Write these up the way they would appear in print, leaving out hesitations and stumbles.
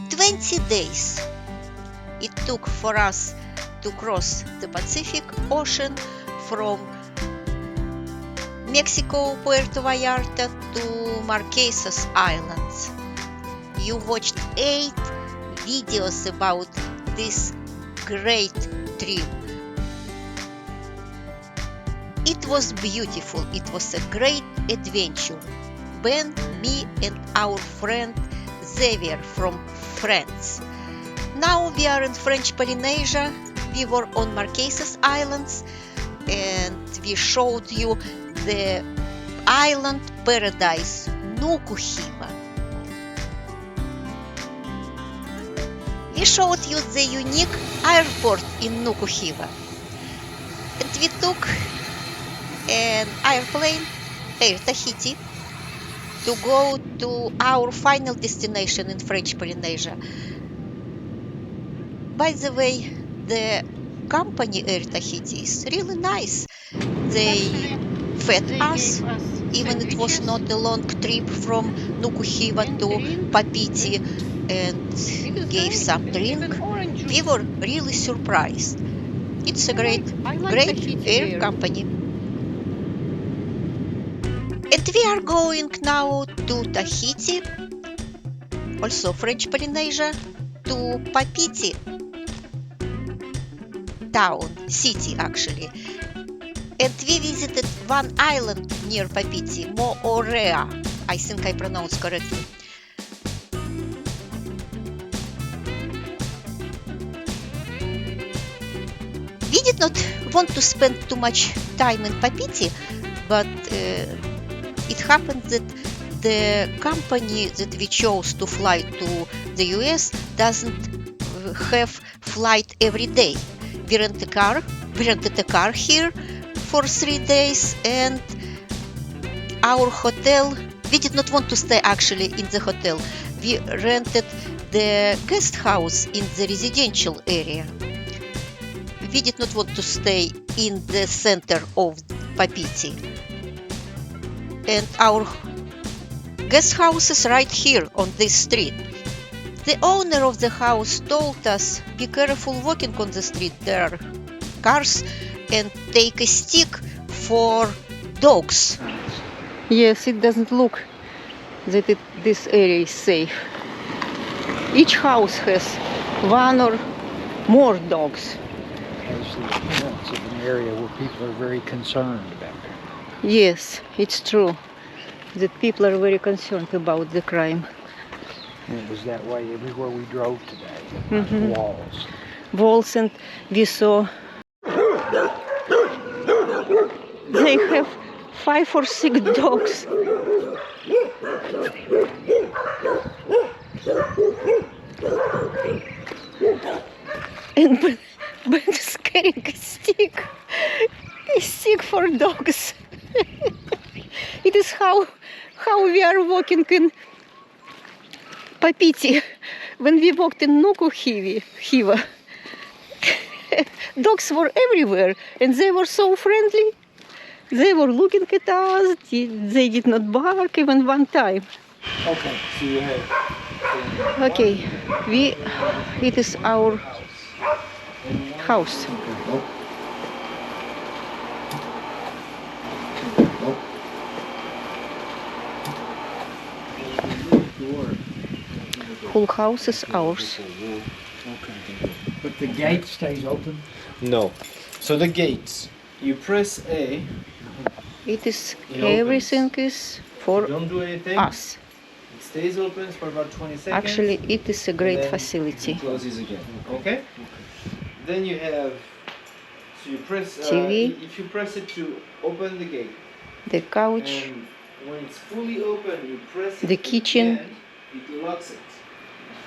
20 days it took for us to cross the Pacific Ocean from Mexico, Puerto Vallarta to Marquesas Islands. You watched 8 videos about this great trip. It was beautiful. It was a great adventure. Ben, me, and our friend Xavier from France. Now we are in French Polynesia. We were on Marquesas Islands and we showed you the island paradise Nuku-Hiva. We showed you the unique airport in Nuku-Hiva. And we took an airplane, Air Tahiti, to go to our final destination in French Polynesia. By the way, the company Air Tahiti is really nice. They fed us, even it was not a long trip from Nuku-Hiva to Papeete, and gave some drink. We were really surprised. It's a great air company. And we are going now to Tahiti, also French Polynesia, to Papeete town, city actually. And we visited one island near Papeete, Moorea. I think I pronounced correctly. We did not want to spend too much time in Papeete, but it happened that the company that we chose to fly to the US doesn't have flight every day. We rented a car here for 3 days, and our hotel, we did not want to stay actually in the hotel. We rented the guest house in the residential area. We did not want to stay in the center of Papeete. And our guest house is right here on this street. The owner of the house told us, be careful walking on the street, there are cars, and take a stick for dogs. Yes, it doesn't look that this area is safe. Each house has one or more dogs. It's an area where people are very concerned about it. Yes, it's true that people are very concerned about the crime. And it was that way everywhere we drove today. Mhm. Walls. And we saw they have 5 or 6 dogs. And Ben is carrying a stick for dogs. It is how we are walking in Papeete. When we walked in Nuku-Hiva, dogs were everywhere and they were so friendly. They were looking at us. They did not bark even one time. Okay, so you have... Okay, it is our house. Whole house is ours. Okay. But the gate stays open? No. So the gates, you press A. It is It everything is for Don't do anything. us. It stays open for about 20 seconds. Actually, it is a great then facility. It closes again. Okay? Then you have. So you press. TV. If you press it to open the gate. The couch, And when it's fully open, you press it. the kitchen. Again, it locks it.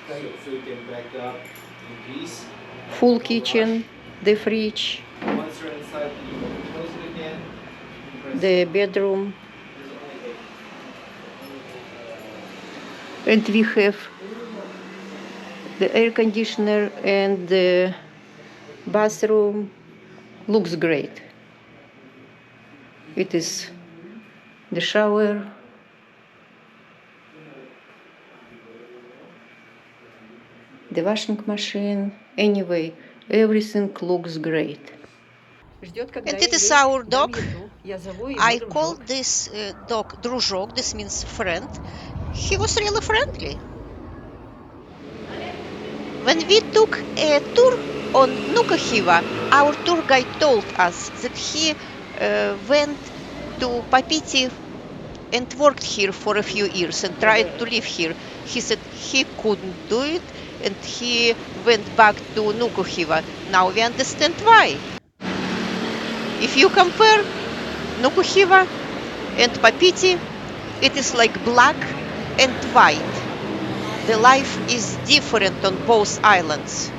So you can back up in peace. Full kitchen, the fridge, Once you're inside, you can close it again. Press the bedroom, and we have the air conditioner, and the bathroom looks great. It is the shower, the washing machine. Anyway, everything looks great. And it is our dog. I call this dog Дружок. This means friend. He was really friendly. When we took a tour on Nukahiva, our tour guide told us that he went to Papeete and worked here for a few years and tried to live here. He said he couldn't do it and he went back to Nukuhiva. Now we understand why. If you compare Nukuhiva and Papeete, it is like black and white. The life is different on both islands.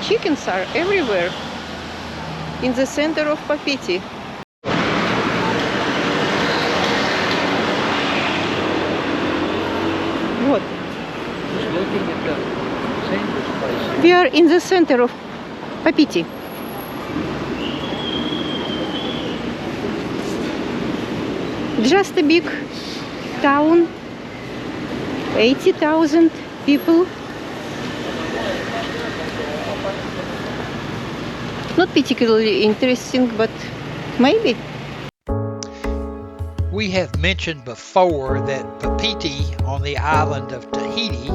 Chickens are everywhere in the center of Papeete. What? Just looking at the sandwich place. We are in the center of Papeete. Just a big town, 80,000 people. Not particularly interesting, but maybe. We have mentioned before that Papeete on the island of Tahiti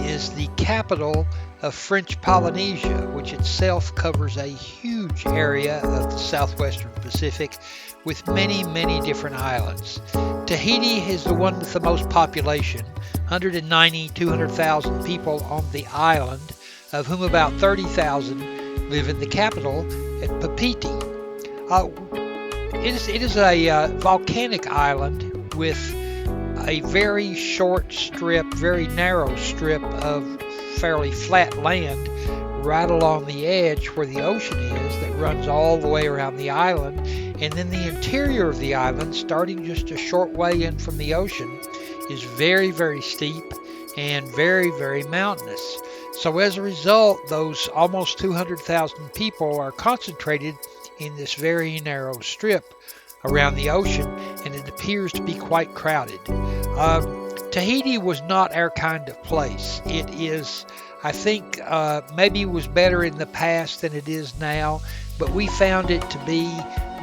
is the capital of French Polynesia, which itself covers a huge area of the southwestern Pacific with many, many different islands. Tahiti is the one with the most population, 190, 200,000 people on the island, of whom about 30,000 live in the capital at Papeete. It is a volcanic island with a very short strip, very narrow strip of fairly flat land right along the edge where the ocean is that runs all the way around the island. And then the interior of the island, starting just a short way in from the ocean, is very, very steep and very, very mountainous. So as a result, those almost 200,000 people are concentrated in this very narrow strip around the ocean, and it appears to be quite crowded. Tahiti was not our kind of place. It is, I think, maybe it was better in the past than it is now, but we found it to be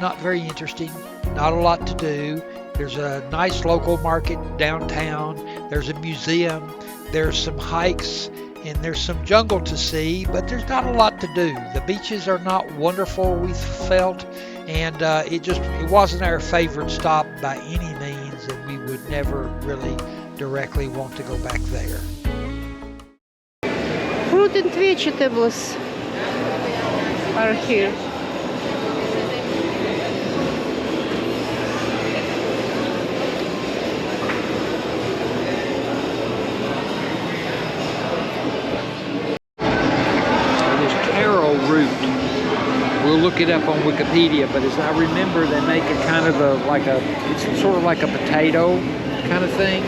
not very interesting, not a lot to do. There's a nice local market downtown, there's a museum, there's some hikes, and there's some jungle to see, but there's not a lot to do. The beaches are not wonderful, we felt, and it wasn't our favorite stop by any means, and we would never really directly want to go back there. Fruit and vegetables are here. We'll look it up on Wikipedia, but as I remember, they make it kind of it's sort of like a potato kind of thing.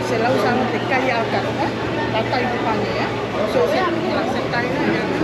Se la usamos de calle al carro, la taille de panier. So cette taille-là, il y a une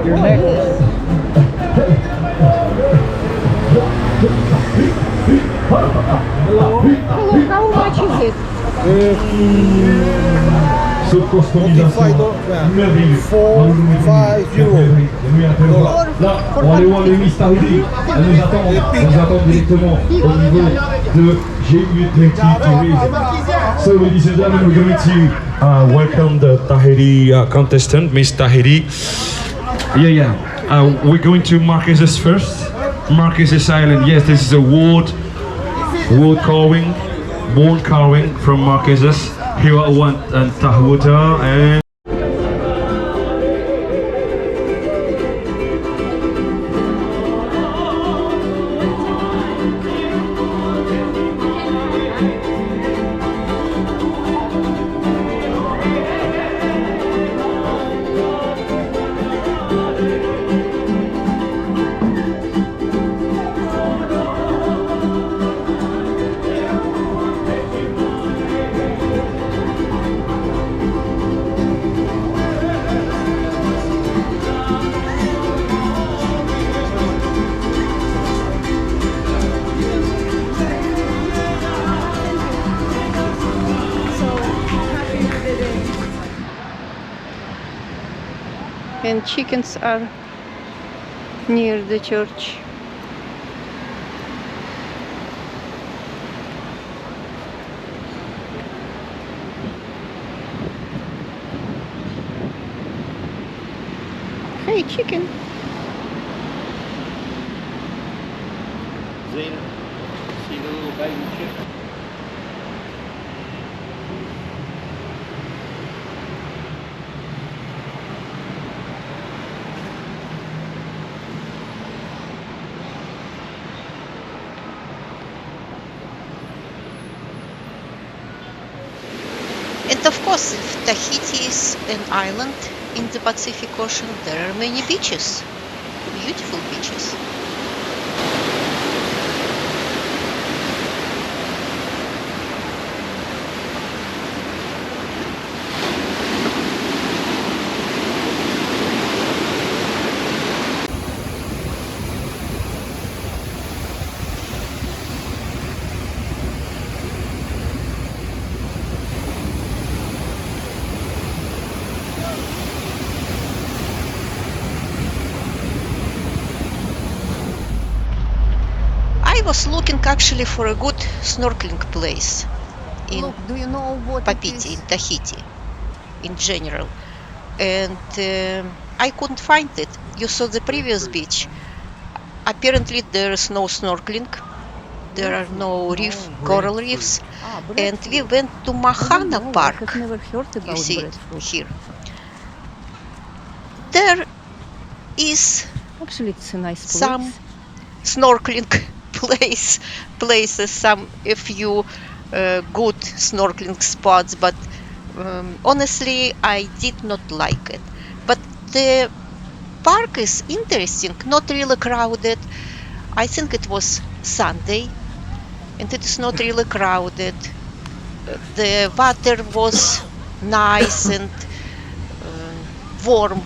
Your necklace. Hello, how much is it? Multiplied merveilleux. 5 euros. Là, on va aller voir le Miss Tahiti. Elle nous attend directement au niveau de GU Tourism. So, ladies and gentlemen, we're going to welcome the Tahiti contestant, Miss Tahiti. We're going to Marquesas first. Marquesas Island. Yes, this is a wood carving, bone carving from Marquesas. Here I want Tahuta and. And chickens are near the church. Hey, chicken. Zena, see the little baby chicken? And of course, if Tahiti is an island in the Pacific Ocean, there are many beaches, beautiful beaches. I was looking actually for a good snorkeling place in Look, do you know what Papeete, in Tahiti, in general, and I couldn't find it. You saw the previous beach. Apparently there is no snorkeling, there are no coral reefs, and we went to Mahana Park. You see it here. There is Actually, it's a nice place. some snorkeling places, a few good snorkeling spots, but honestly I did not like it. But the park is interesting, not really crowded. I think it was Sunday and it is not really crowded. The water was nice and warm,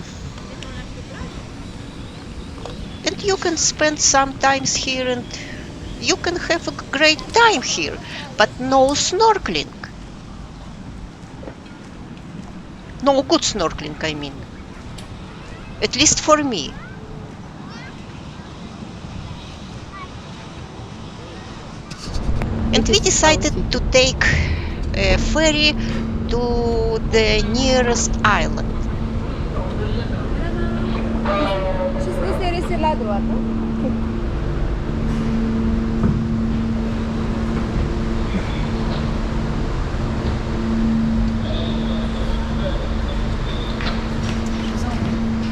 and you can spend some times here and you can have a great time here, but no snorkeling. No good snorkeling, I mean. At least for me. And we decided to take a ferry to the nearest island.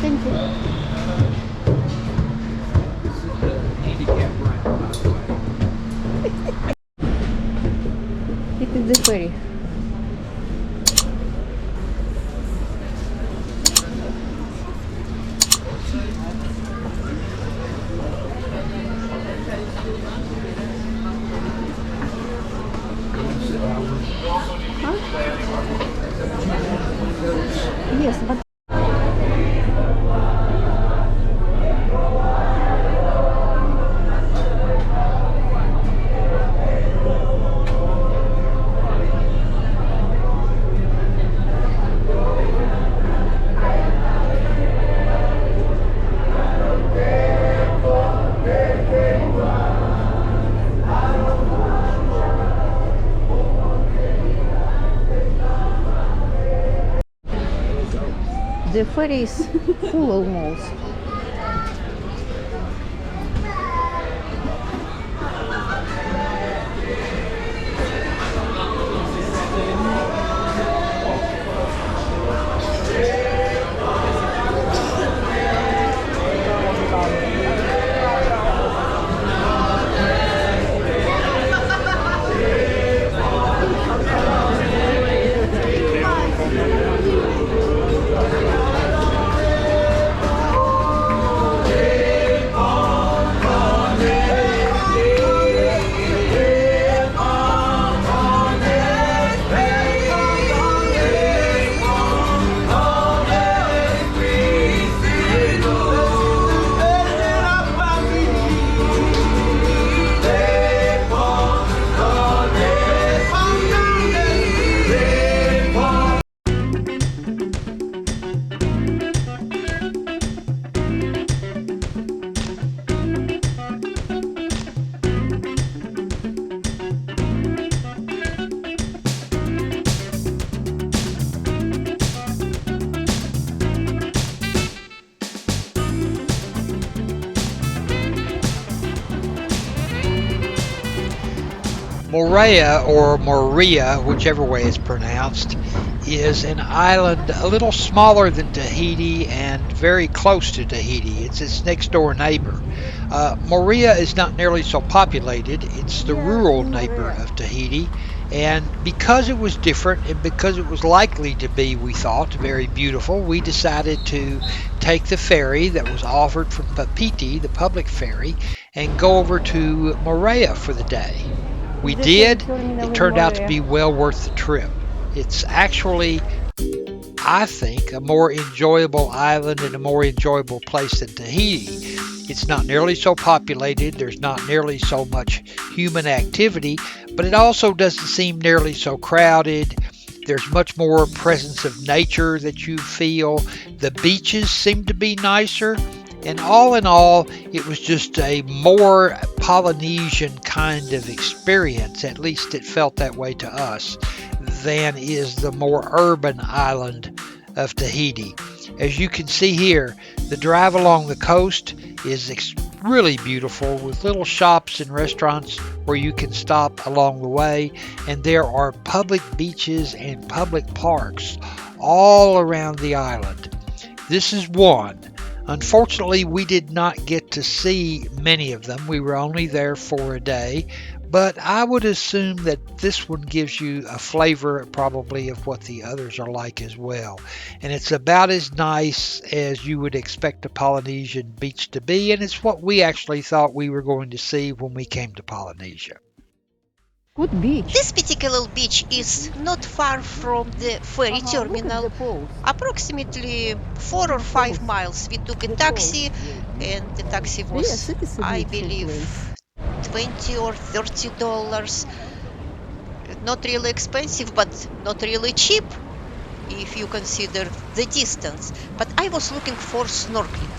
Thank you. It is the ferry. Yes, but The ferry is full almost. Moorea, or Moorea, whichever way it's pronounced, is an island a little smaller than Tahiti and very close to Tahiti. It's its next door neighbor. Moorea is not nearly so populated. It's the rural neighbor of Tahiti. And because it was different and because it was likely to be, we thought, very beautiful, we decided to take the ferry that was offered from Papeete, the public ferry, and go over to Moorea for the day. We did. It turned out to be well worth the trip. It's actually, I think, a more enjoyable island and a more enjoyable place than Tahiti. It's not nearly so populated, there's not nearly so much human activity, but it also doesn't seem nearly so crowded. There's much more presence of nature that you feel. The beaches seem to be nicer. And all in all, it was just a more Polynesian kind of experience, at least it felt that way to us, than is the more urban island of Tahiti. As you can see here, the drive along the coast is really beautiful, with little shops and restaurants where you can stop along the way, and there are public beaches and public parks all around the island. This is one. Unfortunately, we did not get to see many of them. We were only there for a day, but I would assume that this one gives you a flavor probably of what the others are like as well. And it's about as nice as you would expect a Polynesian beach to be, and it's what we actually thought we were going to see when we came to Polynesia. Good beach. This particular beach is not far from the ferry terminal. Approximately 4 or 5 miles. We took a taxi, and the taxi was, I believe, $20 or $30. Not really expensive, but not really cheap if you consider the distance. But I was looking for snorkeling.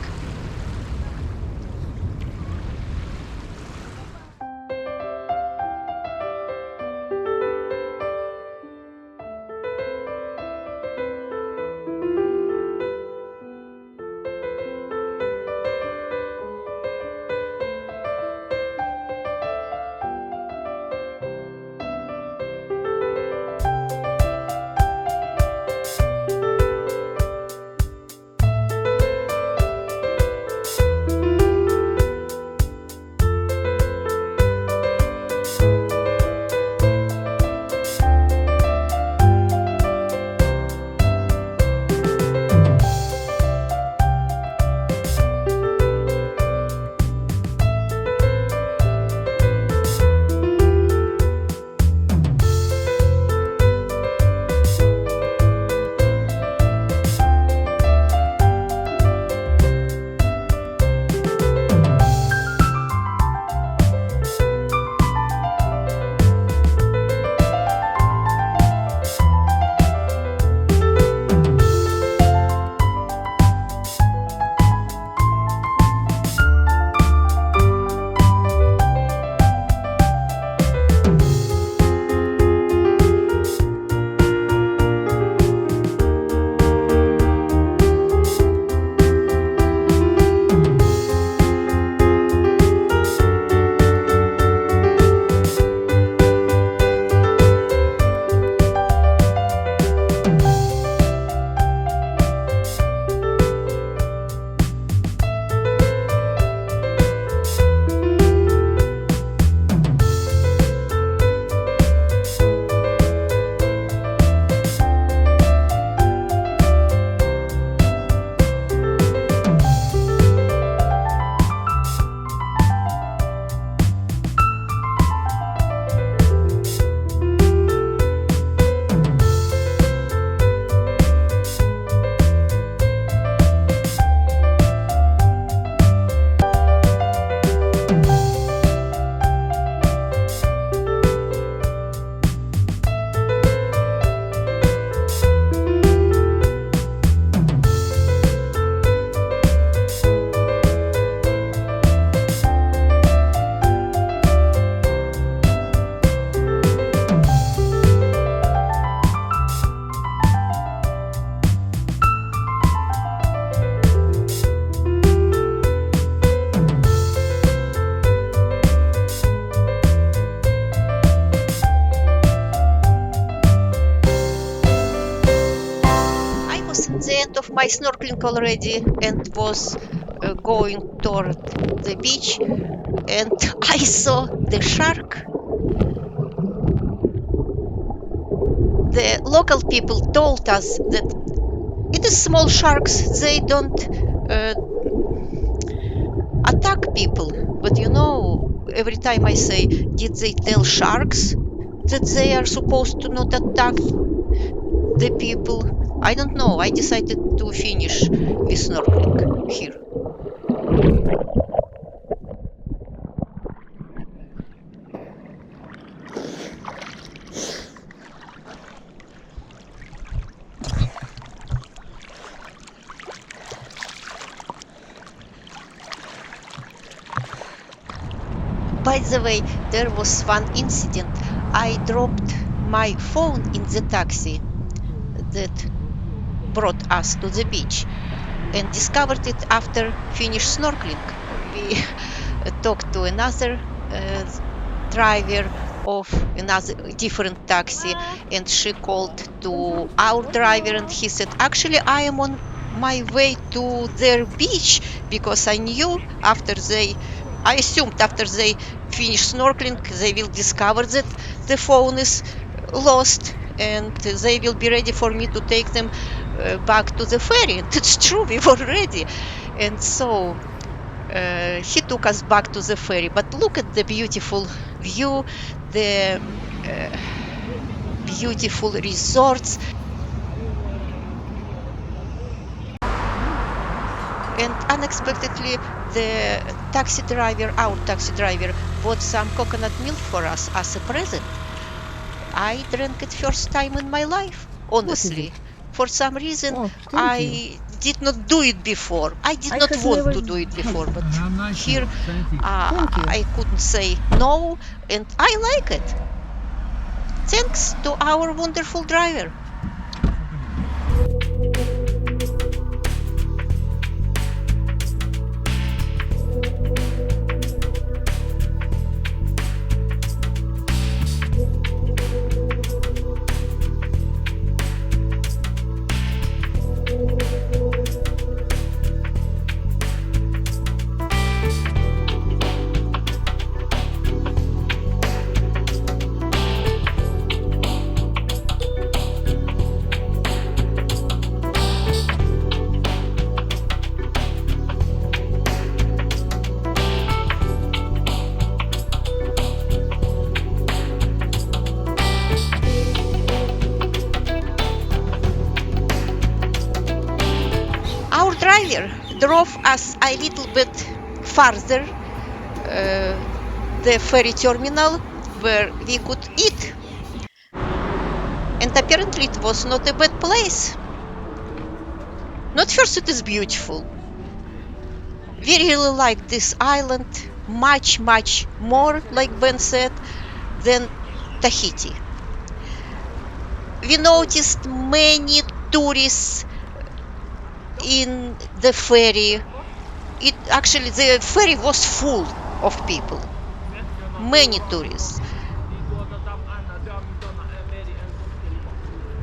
off my snorkeling already and was going toward the beach, and I saw the shark. The local people told us that it is small sharks, they don't attack people. But every time I say, did they tell sharks that they are supposed to not attack the people? I don't know. I decided to finish with snorkeling here. By the way, there was one incident. I dropped my phone in the taxi that brought us to the beach and discovered it after finish snorkeling. We talked to another driver of another different taxi, and she called to our driver, and he said, actually I am on my way to their beach, because I assumed after they finish snorkeling they will discover that the phone is lost, and they will be ready for me to take them back to the ferry. And it's true, we were ready. And so he took us back to the ferry. But look at the beautiful view, the beautiful resorts. And unexpectedly, our taxi driver, bought some coconut milk for us as a present. I drank it first time in my life, honestly. For some reason, Oh, thank you. I did not do it before. I did not have want never- to do it before, but Nice here milk. Thank you. Thank you. I couldn't say no, and I like it. Thanks to our wonderful driver. Our driver drove us a little bit farther, the ferry terminal, where we could eat. And apparently it was not a bad place. Not first, it is beautiful. We really like this island much, much more, like Ben said, than Tahiti. We noticed many tourists in the ferry. The ferry was full of people, many tourists.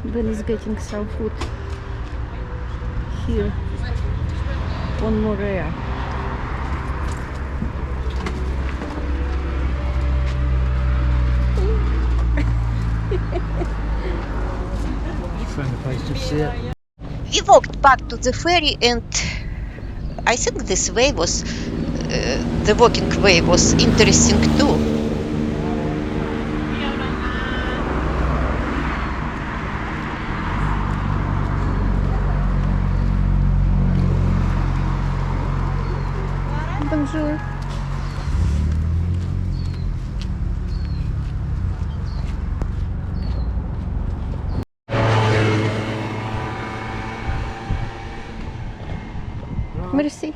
Ben is getting some food here on Moorea. Find a place to sit. We walked back to the ferry, and I think the walking way was interesting too. Bonjour. Merci.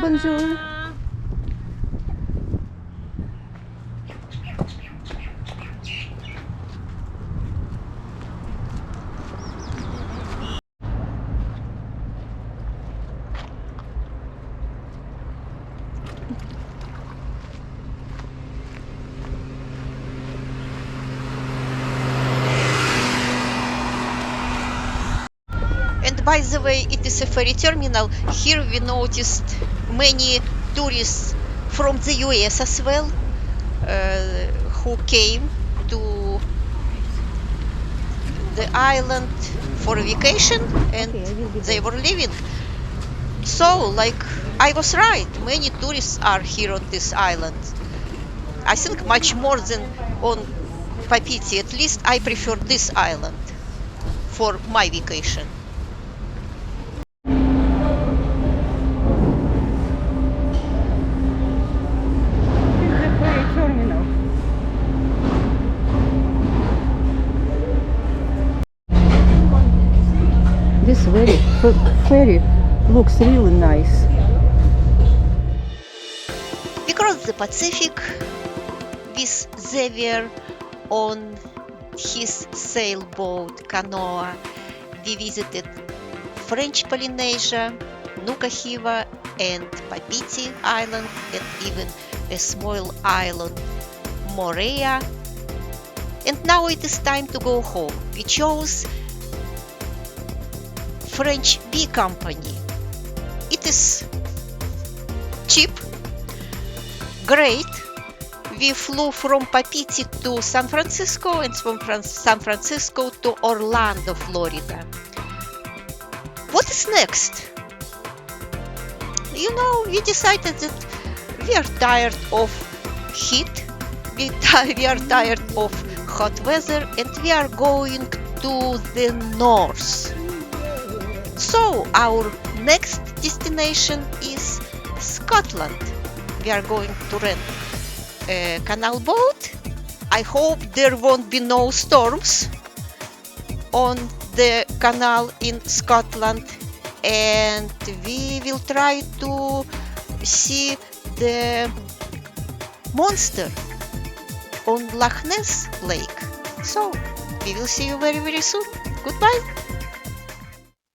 Bonjour. And by the way, it is a ferry terminal. Here we noticed many tourists from the US as well, who came to the island for a vacation, and they were living. So, like, I was right, many tourists are here on this island. I think much more than on Papeete. At least I prefer this island for my vacation. This is the ferry terminal. This ferry looks really nice. We crossed the Pacific with Xavier on his sailboat canoa. We visited French Polynesia, Nuka Hiva and Papeete Island, and even a small island, Moorea. And now it is time to go home. We chose French B company. It is cheap, great. We flew from Papeete to San Francisco and from San Francisco to Orlando, Florida. What is next? You know, we decided that we are tired of heat, we are tired of hot weather, and we are going to the north. So our next destination is Scotland. We are going to rent a canal boat. I hope there won't be no storms on the canal in Scotland, and we will try to see the monster on Loch Ness Lake. So we will see you very, very soon. Goodbye.